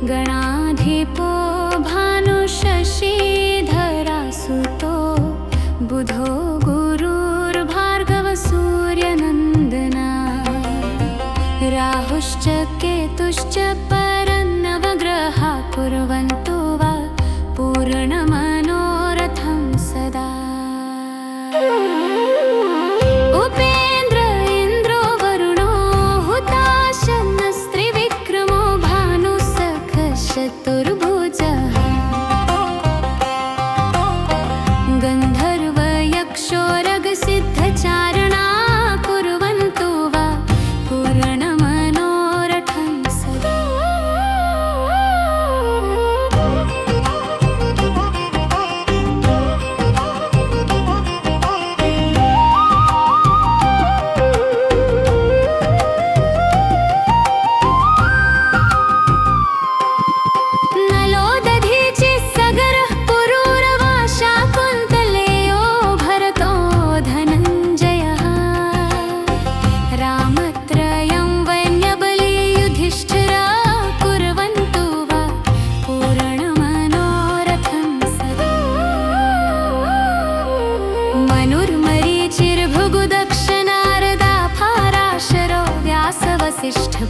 गणाधिपो भानुशशीधरासुतो बुधो गुरुर्भार्गव सूर्यनन्दना राहुश्च केतुश्च परन्नवग्रहा कुर्वन्तो वा पूर्णमनोरथं सदा। उपेन्द्र इन्द्रो वरुणो हुताशनस्त्रिविक्रमो भानुसखश्चतुर्भुजः गन्धर्वयक्षोरगसिद्धचारणा कुर्वन्तो वा पूर्णमनोरथं सदा।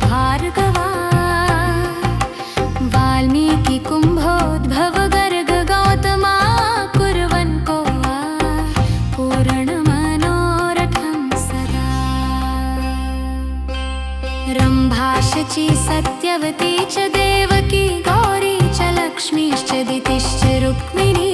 भार्गवा वाल्मीकि कुम्भोद्भव गर्ग गौतमा कुर्वन् को वा पूर्णमनोरथं सदा। रम्भा शची सत्यवती च देवकी गौरी च लक्ष्मीश्च दितिश्च रुक्मिणी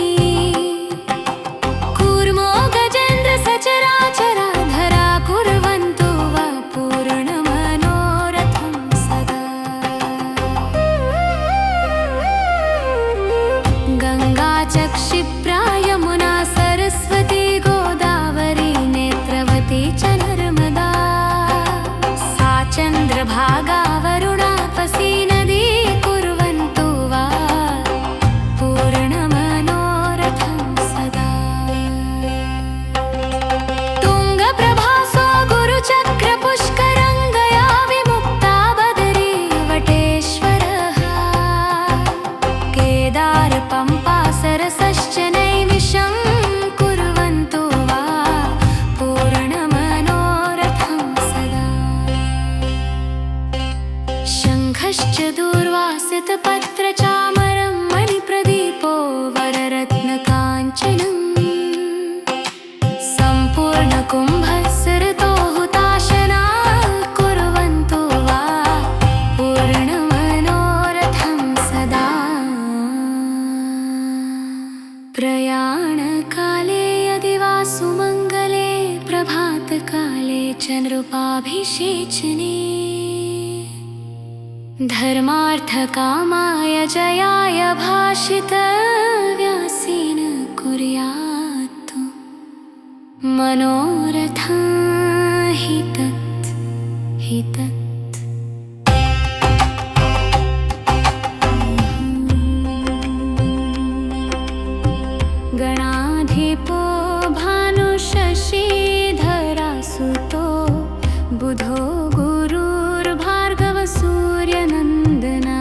कूर्मो गजेन्द्र सचराचराधरा कुर्वन्तो वा पूर्णमनोरथं सदा। गङ्गा च क्षिप्रा यमुना सरस्वती गोदावरी नेत्रवती च नर्मदा सा चन्द्रभागा वरुणापसी नदी कुर्वन्तो वा पूर्णमनोरथं सदा। तुङ्गप्रभासो गुरुचक्रपुष्करङ्गया विमुक्ता बदरी वटेश्वरः केदार पम्पा सरसश्च नैमिषं कुर्वन्तो वा पूर्णमनोरथं सदा। शङ्खश्च दूर्वासितपत्रचामरं मणिप्रदीपो वररत्नकाञ्चनं सम्पूर्णकुम्भस्सृतो हुताशना कुर्वन्तो वा पूर्णमनोरथं सदा। प्रयाणकाले यदि वा सुमङ्गले प्रभातकाले च नृपाभिषेचने धर्मार्थकामाय जयाय भाषितव्यासेन कुर्यात् मनोरथं हि तत् हि तत्। गणाधिपो भानुशशीधरासुतो बुधो गुरुर्भार्गव सूर्यनन्दना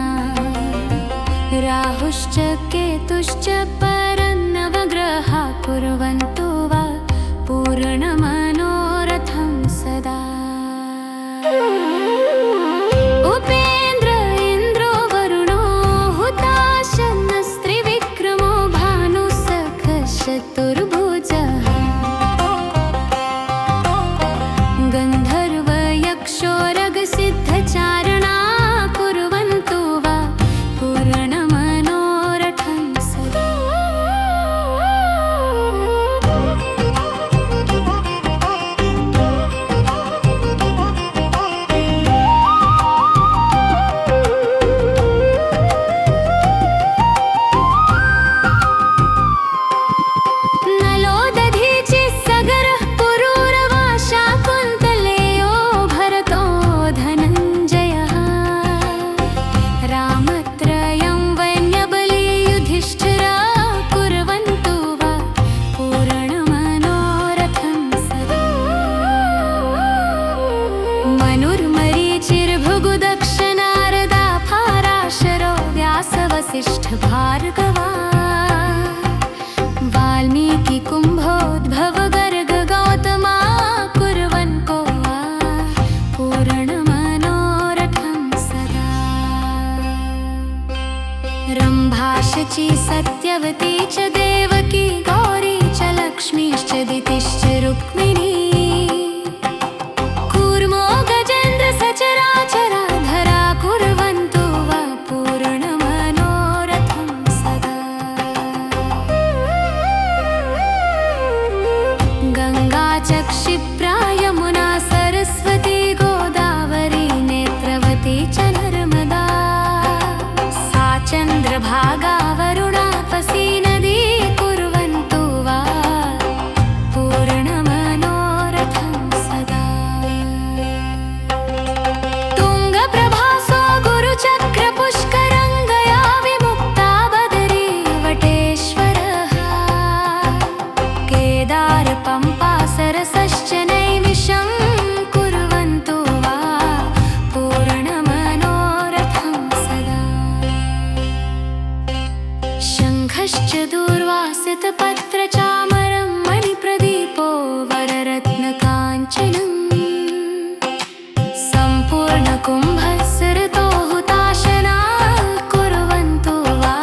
राहुश्च केतुश्च परन्नवग्रहा कुर्वन्तो वा पूर्णमनोरथं सदा। उपेन्द्र इन्द्रो वरुणो हुताशनस्त्रिविक्रमो भानुसखश्चतुर्भुजः गन्धर्वयक्षोरगसिद्धचारणा कुर्वन्तो वा पूर्णमनोरथं सदा। रम्भाशची सत्यवती च देवकी गौरी च लक्ष्मीश्च दितिश्च रुक्मिणी कूर्मो गजेन्द्र सचराचराधरा कुर्वन्तु वा पूर्णमनोरथं सदा। गङ्गा च क्षिप्रा यमुना सरस्वती गोदावरी नेत्रवती च नर्मदा सा चन्द्रभागा वरुणापसी नदी कुर्वन्तु वा पूर्णमनोरथं सदा। तुङ्गप्रभासो गुरुचक्रपुष्करङ्गया विमुक्ता बदरी वटेश्वरः केदारपम्पा सरसश्च नैमिषं कुर्वन्तु वा पूर्णमनोरथं सदा। शङ्खश्च दूर्वासितपत्रचामरं मणिप्रदीपो वररत्नकाञ्चनं सम्पूर्णकुम्भस्सृतो हुताशना कुर्वन्तु वा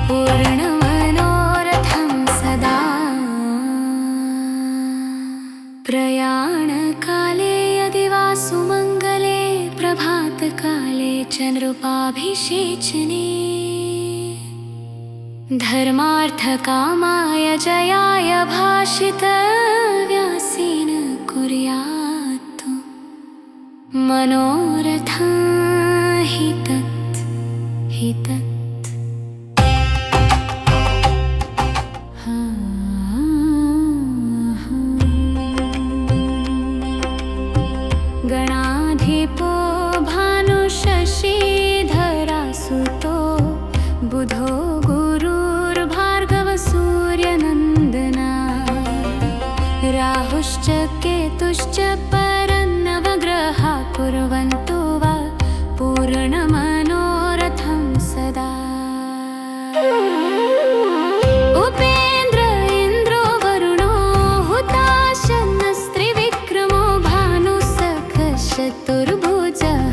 पूर्णमनोरथं सदा। प्रयाणकाले यदि वा सुमङ्गले प्रभातकाले च नृपाभिषेचने धर्मार्थकामाय जयाय भाषितव्यासेन कुर्यात् मनोरथं हि तत् हि तत्। गणाधिपो भानुशशीधरासुतो बुधो गुरुर्भार्गवसूर्यनन्दना राहुश्च केतुश्च परन्नवग्रहा कुर्वन्तु वा पूर्णमनोरथं सदा। उपेन्द्र इन्द्रो वरुणो हुताशनस्त्रिविक्रमो भानुसखश्चतुर्भुजः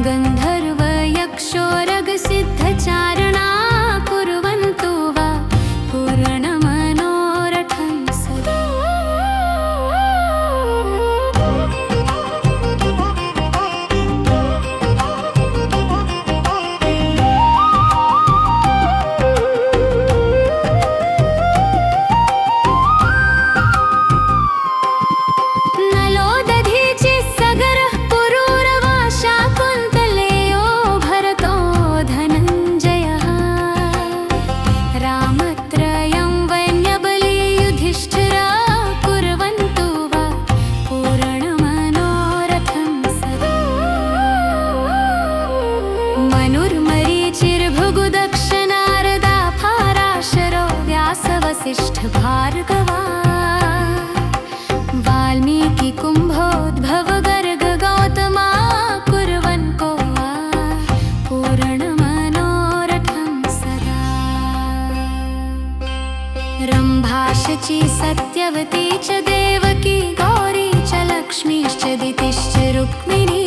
गन्धर्वयक्षोरगसिद्धचारणा कुर्वन्तु वा पूर्णमनोरथं सदा। नलो दधीचिः सगरः पुरूरवा शाकुन्तलेयो भरतो धनञ्जयः रामत्रयं वैन्यबली युधिष्ठिरा कुर्वन्तु वा पूर्णमनोरथं सदा। मनुर्मरीचिर्भृगुदक्षनारदा पाराशरो व्यासवसिष्ठभार्गवा वाल्मीकि कुम्भोद्भव गर्ग गौतमा कुर्वन्तो वा पूर्णमनोरथं सदा। रम्भाशची सत्यवती च देवकी गौरी च लक्ष्मीश्च दितिश्च रुक्मिणी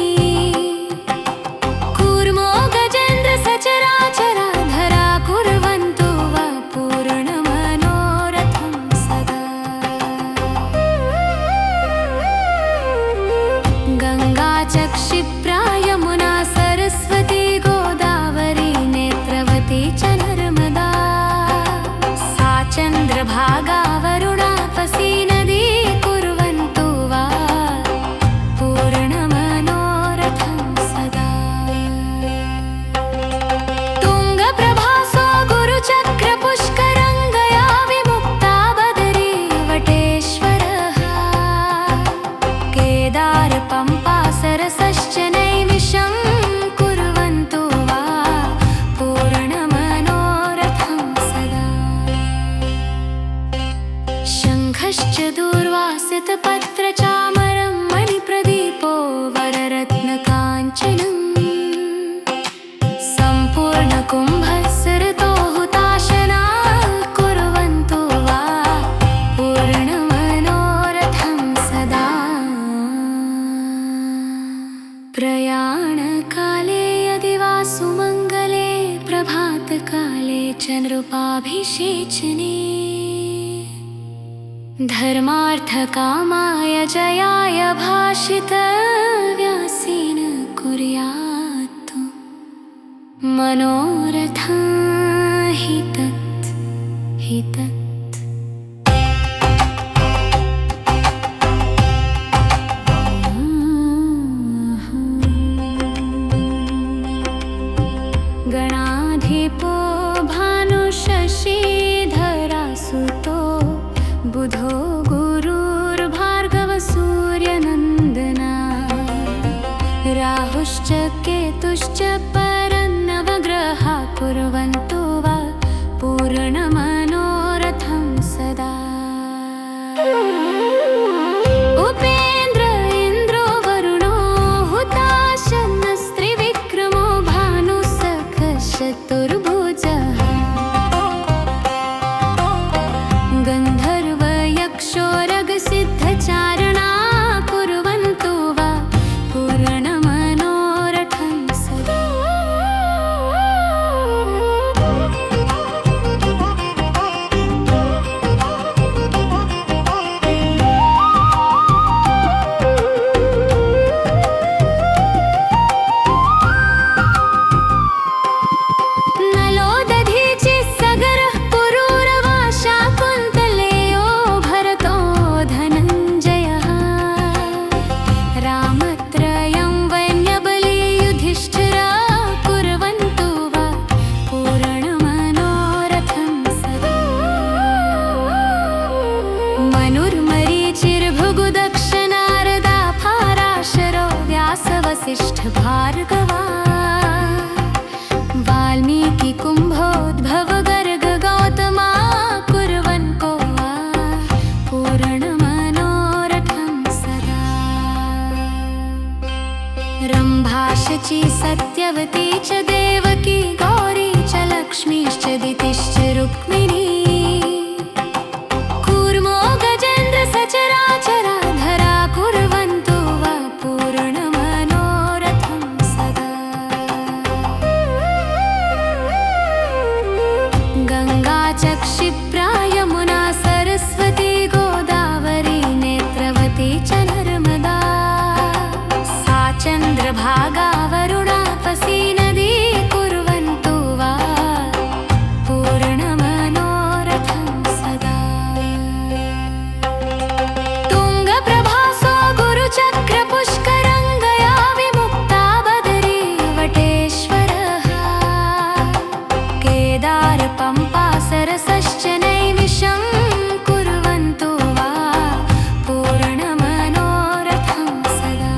कूर्मो गजेन्द्र सचराचराधरा कुर्वन्तु वा पूर्णमनोरथं सदा। गङ्गा च क्षिप्रा यमुना सरस्वती गोदावरी नेत्रवती च नर्मदा सा चन्द्रभागा वरुणापसी नदी कुर्वन्तु वा पूर्णमनोरथं सदा। तुङ्गप्रभासो गुरुचक्रपुष्करङ्गया विमुक्ता बदरी वटेश्वरः केदारपम्पा सरसश्च नैमिषं कुर्वन्तु वा पूर्णमनोरथं सदा। शङ्खश्च दूर्वासितपत्रचामरं मणिप्रदीपो वररत्नकाञ्चनं सम्पूर्णकुम्भस्सृतो हुताशना कुर्वन्तु वा पूर्णमनोरथं सदा। प्रयाणकाले यदि वा सुमङ्गले चन्द्रोपाभिषेचने धर्मार्थकामाय जयाय भाषितव्यासेन कुर्यात् मनोरथं हि तत् हि तत्। गणाधिपो भानुशशीधरासुतो बुधो गुरुर्भार्गवसूर्यनन्दना राहुश्च केतुश्च परन्नवग्रहा कुर्वन्तो वा पूर्णमनोरथं सदा। उपेन्द्र इन्द्रो वरुणो हुताशनस्त्रिविक्रमो भानुसखश्चतुर्भुजः गन्धर्वयक्षोरगसिद्धचारणा कुर्वन्तो वा पूर्णमनोरथं सदा। मनुर्मरीचिर्भृगुदक्षनारदा फाराशरो व्यासवसिष्ठ भार्गवा वाल्मीकि कुम्भोद्भव गर्ग गौतमा कुर्वन्तो वा पूर्णमनोरथं सदा। रम्भा शची सत्यवती च देवकी गौरी च लक्ष्मीश्च दितिश्च रुक्मिणी सचराचराधरा कुर्वन्तो वा पूर्णमनोरथं सदा। गङ्गा च क्षिप्रा यमुना सरस्वती गोदावरी नेत्रवती च नर्मदा सा चन्द्रभागा वरुणापसी नदी कुर्वन्तो वा पूर्णमनोरथं सदा। चक्रपुष्करङ्गया विमुक्ता बदरी वटेश्वरः केदार पम्पा सरसश्च नैमिषं कुर्वन्तो वा पूर्णमनोरथं सदा।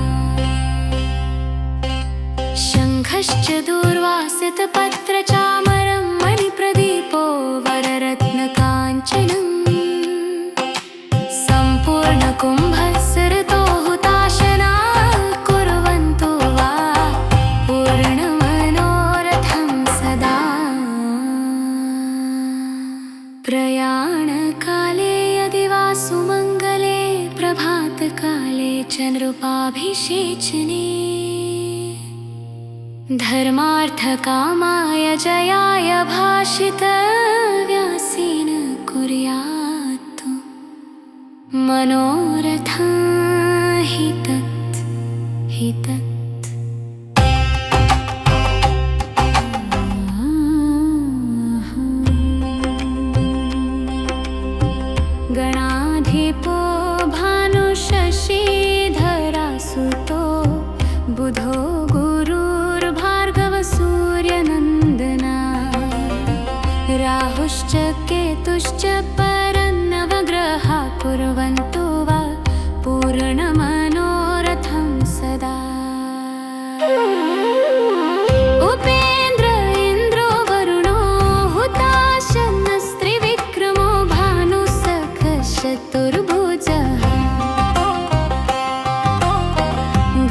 शङ्खश्च दूर्वासितपत्रचामरं मणिप्रदीपो वररत्नकाञ्चनं सम्पूर्णकुम्भस्सृतो हुताशना कुर्वन्तो वा पूर्णमनोरथं सदा। प्रयाणकाले यदि वा सुमङ्गले प्रभातकाले चन्द्रोपाभिषेचने धर्मार्थकामाय जयाय भाषितव्यासेन कुर्यात् मनोरथं हि तत् हि तत्। गणाधिपो भानुशशीधरासुतो बुधो गुरुर्भार्गवसूर्यनन्दना राहुश्च केतुश्च परन्नवग्रहा कुर्वन्तो वा पूर्णमनोरथं सदा। उपेन्द्र इन्द्रो वरुणो हुताशनस्त्रिविक्रमो भानुसखश्चतुर्भुजः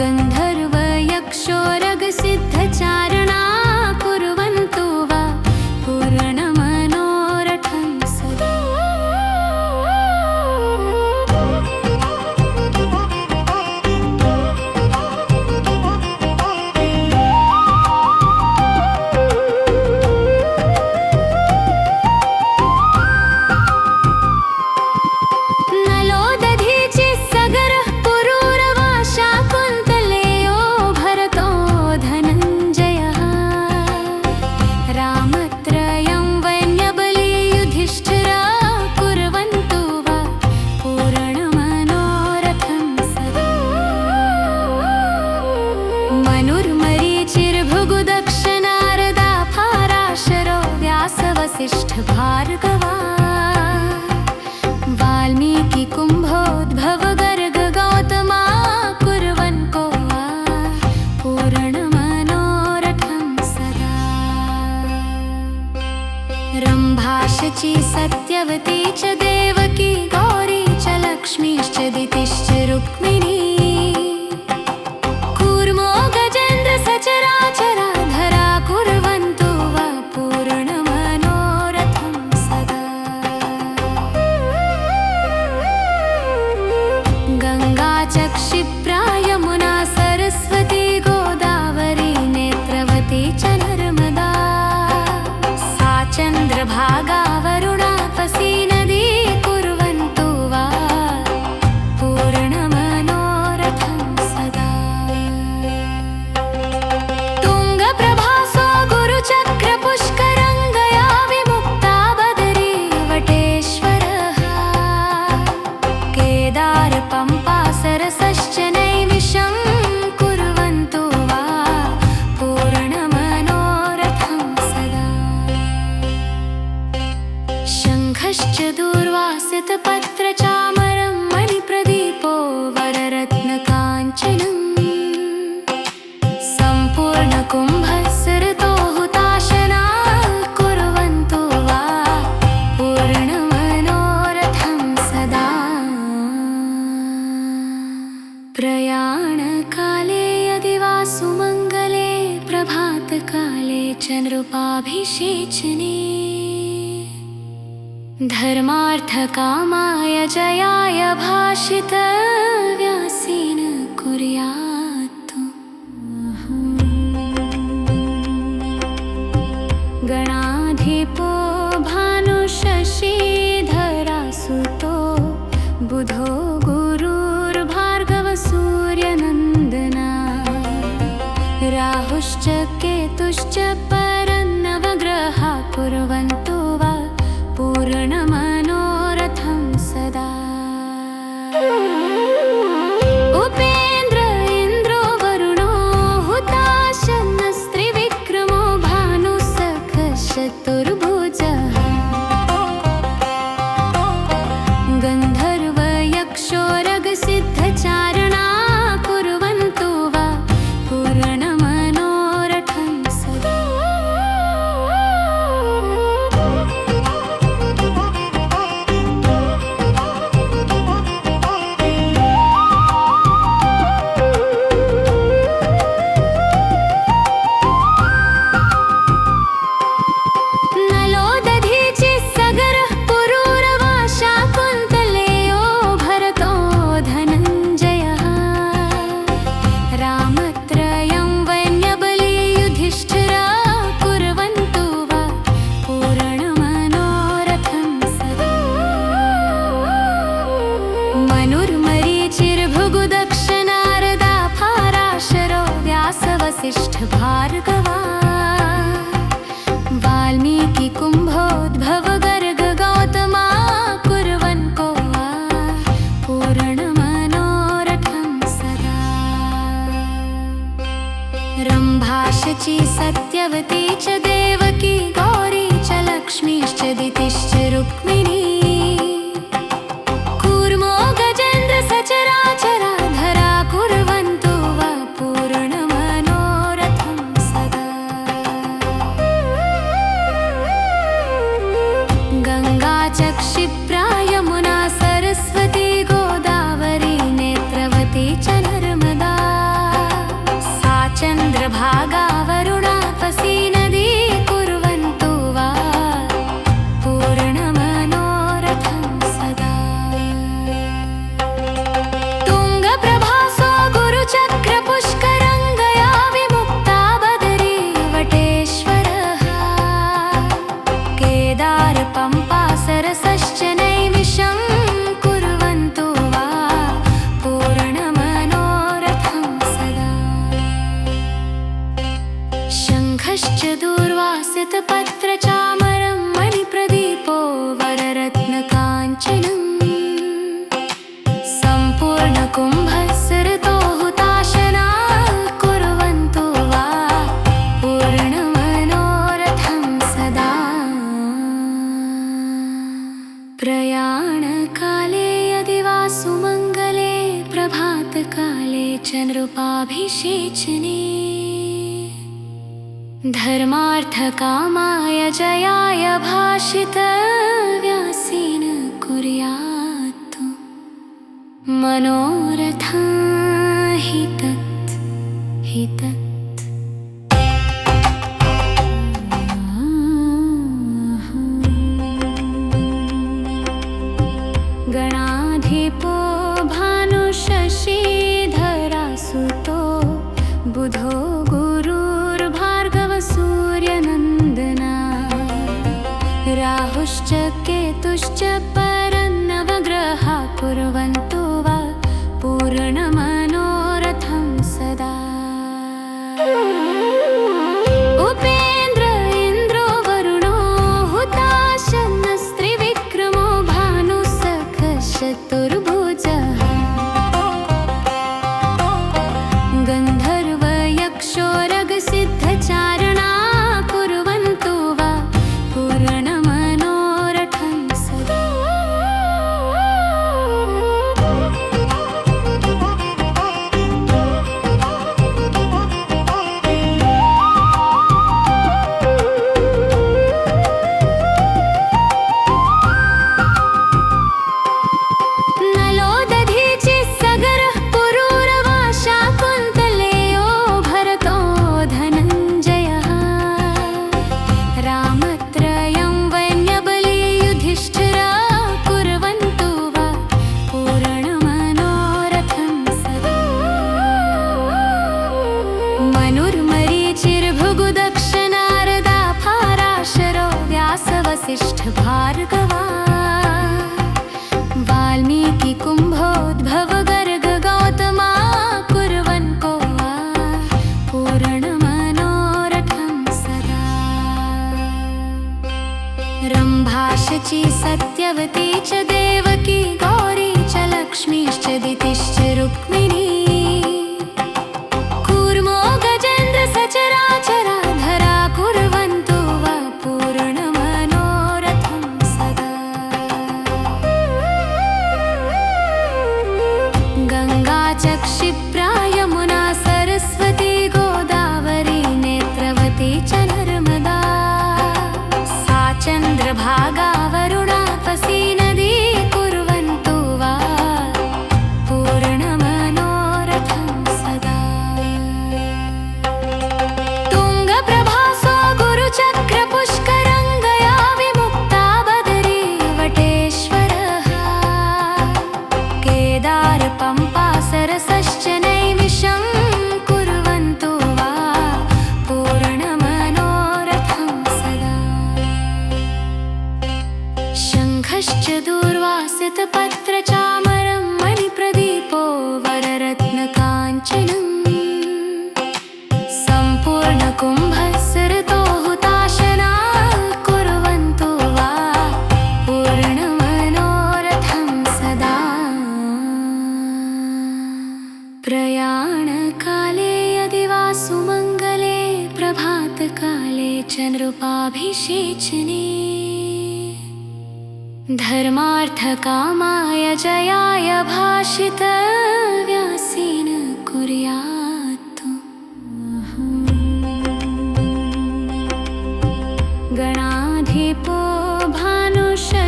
गन्धर्वयक्षोरगसिद्धचारणा कुर्वन्तो वा पूर्णमनोरथं सदा। मनुर्मरीचिर्भृगुदक्ष नारदा पाराशरो व्यासवसिष्ठ भार्गवा वाल्मीकि कुम्भोद्भव गर्ग गौतमा कुर्वन् को वा पूर्णमनोरथं सदा। रम्भा शची सत्यवती च देवकी गौरी च लक्ष्मीश्च दितिश्च रुक्मिणी कूर्मो गजेन्द्र सचराचराधरा कुर्वन्तु वा पूर्णमनोरथं सदा। गङ्गा च क्षिप्रा यमुना सरस्वती गोदावरी नेत्रवती च नर्मदा सा चन्द्रभागा वरुणापसी नदी कुर्वन्तु वा पूर्णमनोरथं सदा। तुङ्गप्रभासो गुरुचक्रपुष्करङ्गया विमुक्ता बदरी वटेश्वरः केदार पम्पा सरसश्च नैमिषं कुर्वन्तु वा पूर्णमनोरथं सदा। शङ्खश्च दूर्वासितपत्रचामरं मणिप्रदीपो वररत्नकाञ्चनं सम्पूर्णकुम्भस्सृतो हुताशना कुर्वन्तु वा पूर्णमनोरथं सदा। प्रयाणकाले यदि वा सुमङ्गले प्रभातकाले च नृपाभिषेचने धर्मार्थकामाय जयाय भाषितव्यासेन कुर्यात्। गणाधिपो भानुशशीधरासुतो बुधो गुरुर्भार्गव सूर्यनन्दना राहुश्च केतुश्च परन्नवग्रहा कुर्वन्तु वा पूर्णमनोरथं सदा। उपेन्द्र इन्द्रो वरुणो हुताशनस्त्रिविक्रमो भानुसखश्चतुर्भुजः गन्धर्वयक्षोरगसिद्धचारणा कुर्वन्तु वा पूर्णमनोरथं सदा। नलो दधीचिः सगरः पुरूरवा शाकुन्तलेयो भरतो धनञ्जयः रामत्रयं वन्यबली युधिष्ठिरा कुर्वन्तु वा पूर्णमनोरथं सदा। मनुर्मरीचिर्भृगुदक्ष नारदा पाराशरो व्यासवसिष्ठ भार्गवा वाल्मीकि कुम्भोद्भव गर्ग गौतमा कुर्वन् को वा पूर्णमनोरथं सदा। रम्भा शची सत्यवती च देवकी गौरी च लक्ष्मीश्च दितिश्च रुक्मिणी कूर्मो गजेन्द्र सचराचराधरा कुर्वन्तु वा पूर्णमनोरथं सदा। गङ्गा च क्षिप्रा यमुना सरस्वती गोदावरी नेत्रवती च नर्मदा सा चन्द्रभागा वरुणापसी नदी कुर्वन्तु वा पूर्णमनोरथं सदा। तुङ्गप्रभासो गुरुचक्रपुष्करङ्गया विमुक्ता बदरी वटेश्वरः केदार पम्पा सरसश्च नैमिषं कुर्वन्तु वा पूर्णमनोरथं सदा। शङ्खश्च दूर्वासितपत्रचामरं मणिप्रदीपो वररत्नकाञ्चनं सम्पूर्णकुम्भस्सृतो हुताशना कुर्वन्तु सेचने धर्मार्थकामाय जयाय भाषितव्यासेन कुर्यात् मनोरथं हि तत् गणाधिपो भानुशशीधरासुतो बुधो गुरुर्भार्गवसूर्यनन्दना राहुश्च केतुश्च परन्नवग्रहा कुर्वन्तो वा पूर्णमनोरथं सदा उपेन्द्र इन्द्रो वरुणो हुताशनस्त्रिविक्रमो भानुसखशतुर्भुजः गन्धर्वयक्षोरगसिद्धचारणा कुर्वन्तो वा पूर्णमनोरथं सदा मनुर्मरीचिर्भृगुदक्षनारदा फाराशरो व्यासवसिष्ठ भार्गवा वाल्मीकि कुम्भोद्भव गर्ग गौतमा कुर्वन् को वा पूर्णमनोरथं सदा रम्भा शची सत्यवती च देवकी गौरी च लक्ष्मीश्च दितिश्च रुक्मिणी सचराचराधरा कुर्वन्तु वा पूर्णमनोरथं सदा गङ्गा च क्षिप्रा यमुना सरस्वती गोदावरी नेत्रवती च नर्मदा सा चन्द्रभागा वरुणा तपसी नदी कुर्वन्तु वा पूर्णमनोरथं सदा चक्रपुष्करङ्गया विमुक्ता बदरी वटेश्वरः केदार पम्पा सरसश्च नैमिषं कुर्वन्तु वा पूर्णमनोरथं सदा शङ्खश्च दूर्वासितपत्रचामरं मणिप्रदीपो वररत्नकाञ्चनं सम्पूर्णकुम्भस्सृतो हुताशना कुर्वन्तु वा पूर्णमनोरथं सदा प्रयाणकाले यदि वा सुमङ्गले प्रभातकाले च नृपाभिषेचने धर्मार्थकामाय जयाय भाषितव्यासेन कुर्यात् गणाधिपो भानुशशीधरासुतो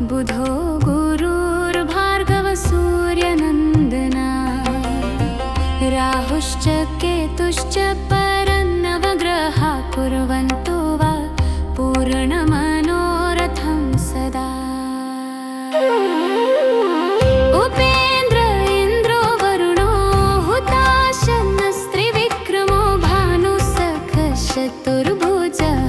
बुधो गुरुर्भार्गवसूर्यनन्दना राहुश्च केतुश्च परन्नवग्रहा कुर्वन्तो वा पूर्णमनोरथं सदा उपेन्द्र इन्द्रो वरुणो हुताशनस्त्रिविक्रमो भानुसखशतुर्भुजः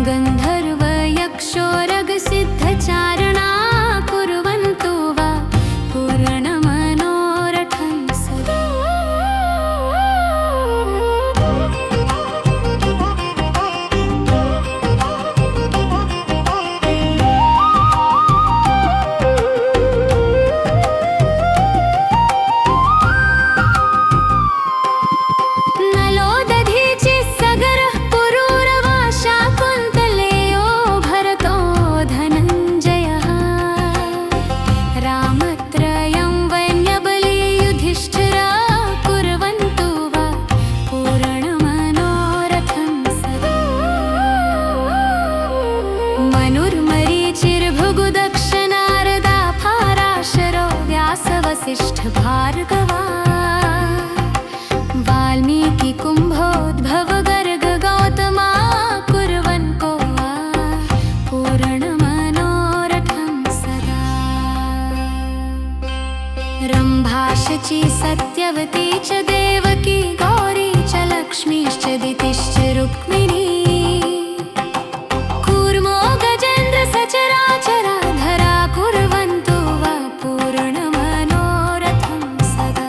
गन्धर्वयक्षोरगसिद्धचारणा कुर्वन्तो वा पूर्णमनोरथं सदा वसिष्ठ भार्गवा वाल्मीकि कुम्भोद्भव गर्ग गौतमा कुर्वन् को वा पूर्णमनोरथं सदा रम्भा शची सत्यवती च देवकी गौरी च लक्ष्मीश्च दितिश्च रुक्मिणी कूर्मो गजेन्द्र सचराचराधरा कुर्वन्तु वा पूर्णमनोरथं सदा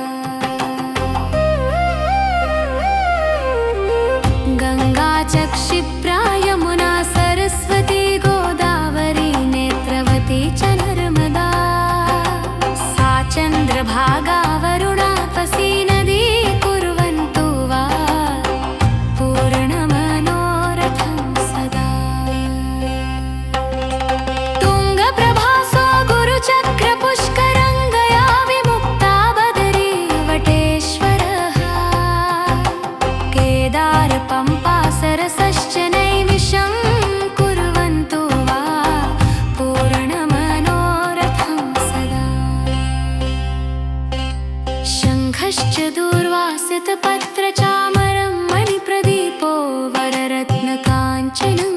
गङ्गा च क्षिप्रा यमुना सरस्वती गोदावरी नेत्रवती च नर्मदा सा चन्द्रभागा वरुणापसी नदी कुर्वन्तु वा पूर्णमनोरथं सदा तुङ्गप्रभासो गुरुचक्रपुष्करङ्गया विमुक्ता बदरी वटेश्वरः केदार पम्पा सरसश्च नैमिषं कुर्वन्तु वा पूर्णमनोरथं सदा शङ्खश्च दूर्वासितपत्रचामरं मणिप्रदीपो वररत्नकाञ्चनं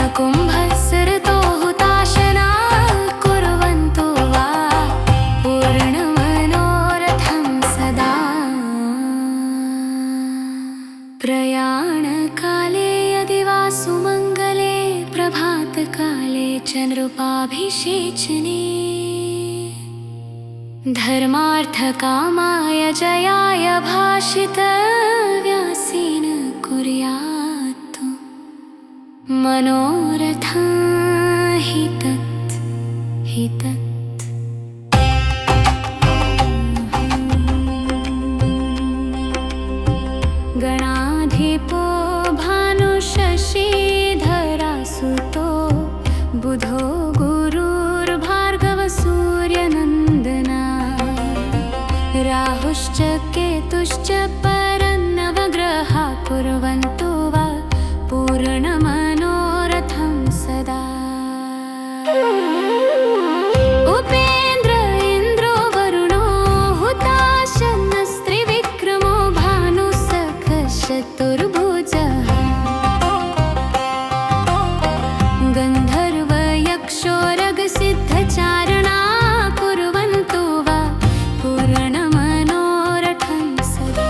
सम्पूर्णकुम्भस्सरतो हुताशना कुर्वन्तु वा पूर्णमनोरथं सदा प्रयाणकाले यदि वा सुमङ्गले प्रभातकाले च नृपाभिषेचने धर्मार्थकामाय जयाय भाषितव्यासेन कुर्यात् मनोरथं हि तत् गणाधिपो भानुशशीधरासुतो बुधो गुरुर्भार्गव सूर्यनन्दना राहुश्च केतुश्च परन्नवग्रहा कुर्वन्तु वा पूर्णमनोरथं सदा उपेन्द्र इन्द्रो वरुणो हुताशनस्त्रिविक्रमो भानुसखश्चतुर्भुजः गन्धर्वयक्षोरगसिद्धचारणा कुर्वन्तु वा पूर्णमनोरथं सदा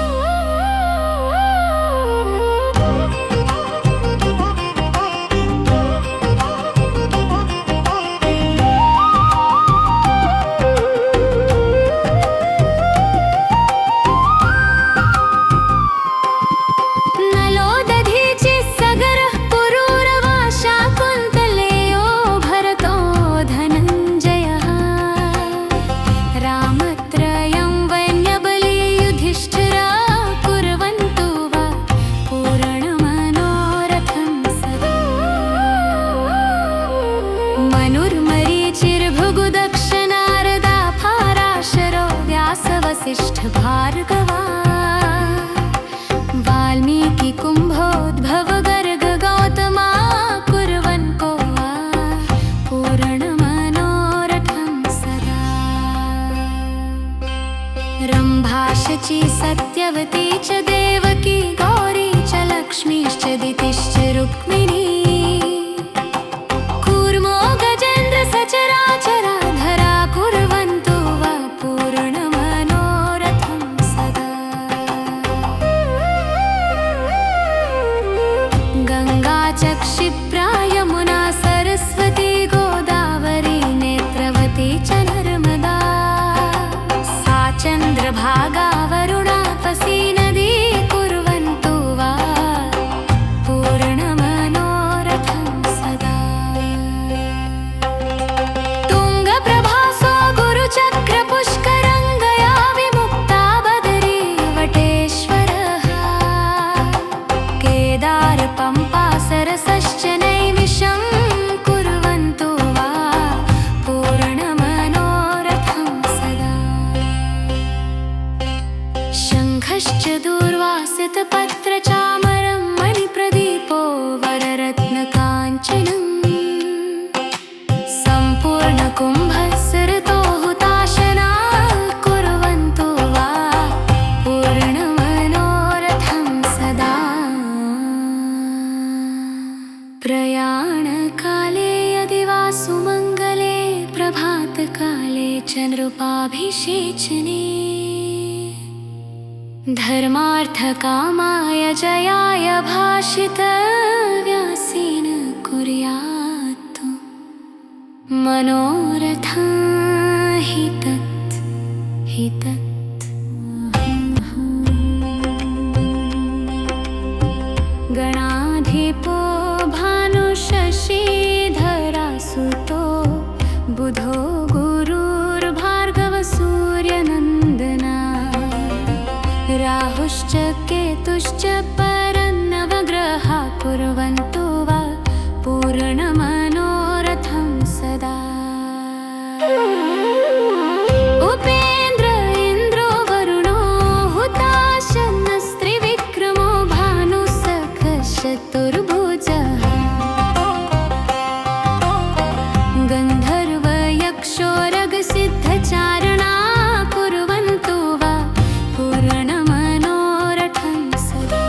नलो दधीचिः सगरः पुरूरवा शाकुन्तलेयो भरतो धनञ्जयः रामत्रयं वैन्यबली युधिष्ठिरा कुर्वन्तु वा पूर्णमनोरथं सदा मनुर्मरीचिर्भृगुदक्ष नारदा फाराशरो व्यासवसिष्ठ भार्गवा वाल्मीकि कुम्भोद्भव गर्ग गौतमा कुर्वन् को वा पूर्णमनोरथं सदा रम्भा शची सत्यवती च देवकी गौरी च लक्ष्मीश्च दितिश्च रुक्मिणी कूर्मो गजेन्द्र सचराचराधरा कुर्वन्तु वा पूर्णमनोरथं सदा गङ्गा च क्षिप्रा यमुना सरस्वती गोदावरी नेत्रवती च नर्मदा सा चन्द्रभागा वरुणापसी नदी कुर्वन्तु वा पूर्णमनोरथं नृपाभिषेचने धर्मार्थकामाय जयाय भाषितव्यासेन कुर्यात् मनोरथं हि तत् गणाधिपो भानुशशीधरासुतो बुधो गुरुर्भार्गवसूर्यनन्दना राहुश्च केतुश्च परन्नवग्रहा कुर्वन्तु वा पूर्णमनोरथं सदा उपेन्द्र इन्द्रो वरुणो हुताशनस्त्रिविक्रमो भानुसखशतुर्भुजः गन्धर्वयक्षोरगसिद्धचारणा कुर्वन्तु वा पूर्णमनोरथं सदा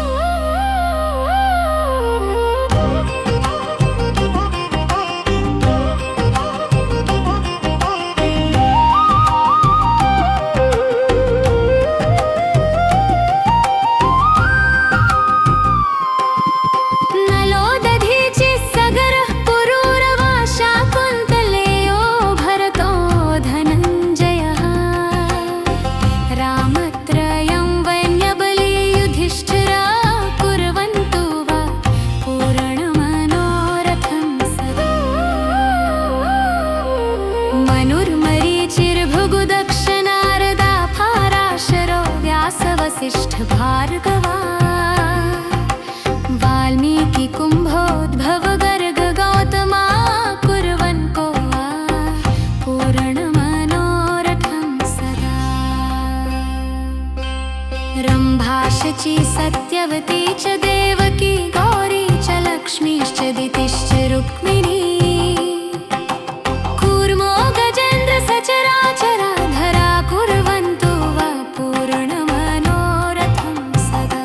मनुर्मरीचिर्भृगुदक्षनारदा फाराशरो व्यासवसिष्ठ भार्गवा वाल्मीकि कुम्भोद्भव गर्ग गौतमा कुर्वन् को वा पूर्णमनोरथं सदा रम्भा शची सत्यवती च देवकी गौरी च लक्ष्मीश्च दितिश्च रुक्मिणी सचराचराधरा कुर्वन्तु वा पूर्णमनोरथं सदा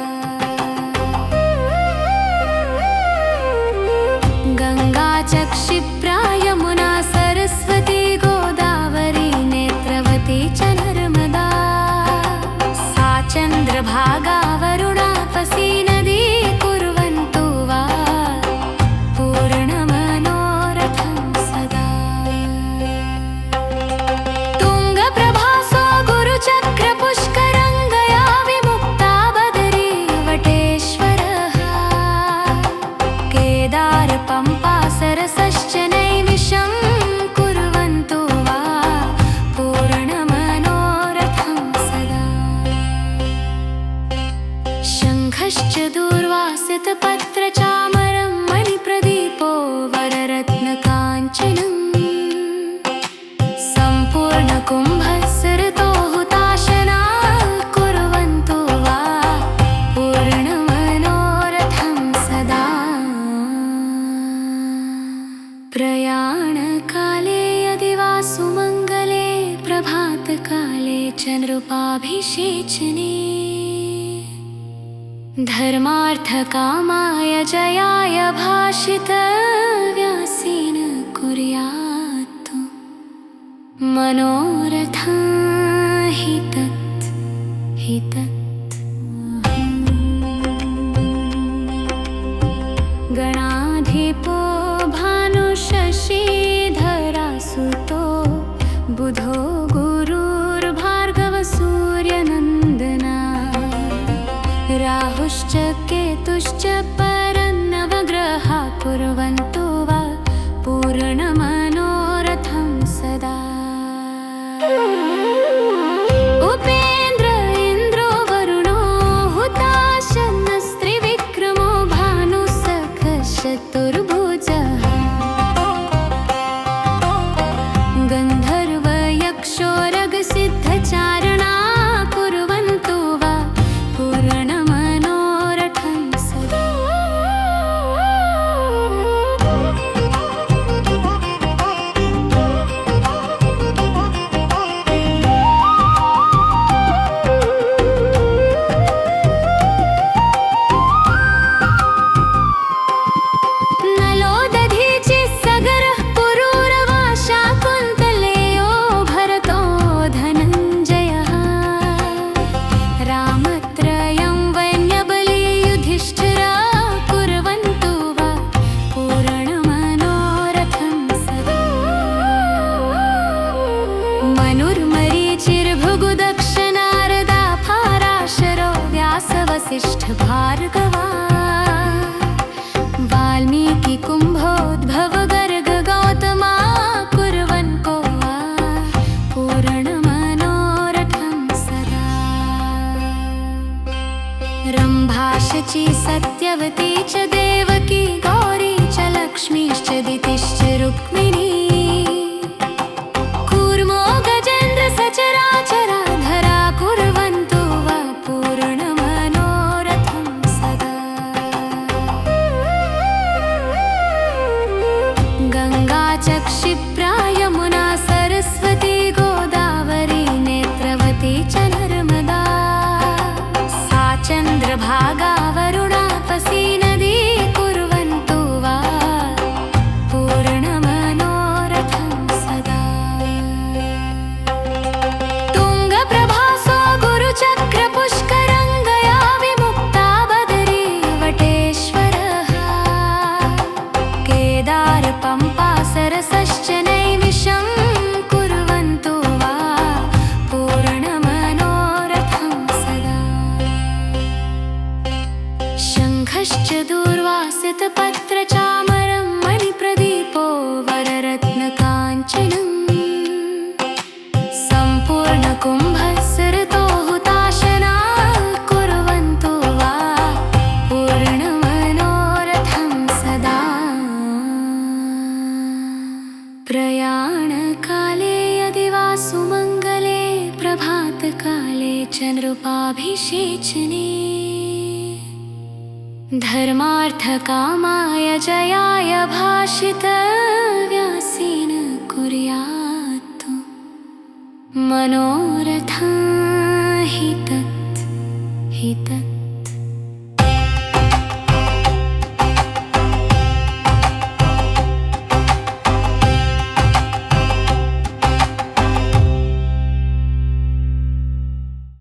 गङ्गा च क्षिप्रा यमुना सरस्वती गोदावरी नेत्रवती च नर्मदा सा चन्द्रभागा वरुणापसी नदी कुर्वन्तु वा पूर्णमनोरथं सदा चक्रपुष्करङ्गया विमुक्ता बदरी वटेश्वरः केदार पम्पा सरसश्च नैमिषं कुर्वन्तु वा पूर्णमनोरथं सदा शङ्खश्च दूर्वासितपत्रचामरं मणिप्रदीपो वररत्नकाञ्चनम् सम्पूर्णकुम्भस्सृतो हुताशना कुर्वन्तु वा पूर्णमनोरथं सदा प्रयाणकाले यदि वा सुमङ्गले प्रभातकाले च नृपाभिषेचने धर्मार्थकामाय जयाय भाषितव्यासेन कुर्यात् मनोरथं हि तत् गणाधिपो भानुशशीधरासुतो बुधो गुरुर्भार्गवसूर्यनन्दना राहुश्च केतुश्च परन्नवग्रहा कुर्वन्तु वा पूर्णमनोरथं सदा उपेन्द्र इन्द्रो वरुणो हुताशनस्त्रिविक्रमो भानुसखशतुर्भुजः गन्धर्वयक्षोरगसिद्धचारणा कुर्वन्तु वा पूर्णमनोरथं सदा नलो दधीचि सगरः पुरूरवा शाकुन्तलेयो भरतो मनुर्मरीचिर्भृगु दक्ष नारदा पाराशरो व्यास वसिष्ठ भार्गवा वाल्मीकि कुम्भोद्भव गर्ग गौतमा कुर्वन् को वा पूर्णमनोरथं सदा रम्भा शची सत्यवती च देवकी गौरी च लक्ष्मीश्च दितिश्च रुक्मिणी कूर्मो गजेन्द्र सचराचराधरा कुर्वन्तु वा पूर्णमनोरथं सदा गङ्गा च क्षिप्रा यमुना सरस्वती गोदावरी नेत्रवती च नर्मदा सा चन्द्रभागा वरुणापसी नदी कुर्वन्तु वा पूर्णमनोरथं सदा तुङ्गप्रभासो गुरुचक्रपुष्करङ्गया विमुक्ता बदरी वटेश्वरः केदारपम्पा सरसश्च नैमिषं कुर्वन्तु वा पूर्णमनोरथं सदा शङ्खश्च दूर्वासितपत्रचामरं मणिप्रदीपो वररत्नकाञ्चनं सम्पूर्णकुम्भस्सृतो हुताशना कुर्वन्तु वा पूर्णमनोरथं सदा प्रयाणकाले यदि वा सुमङ्गले प्रभातकाले च नृपाभिषेचने धर्मार्थकामाय जयाय भाषितव्यासेन कुर्यात् मनोरथं हि तत्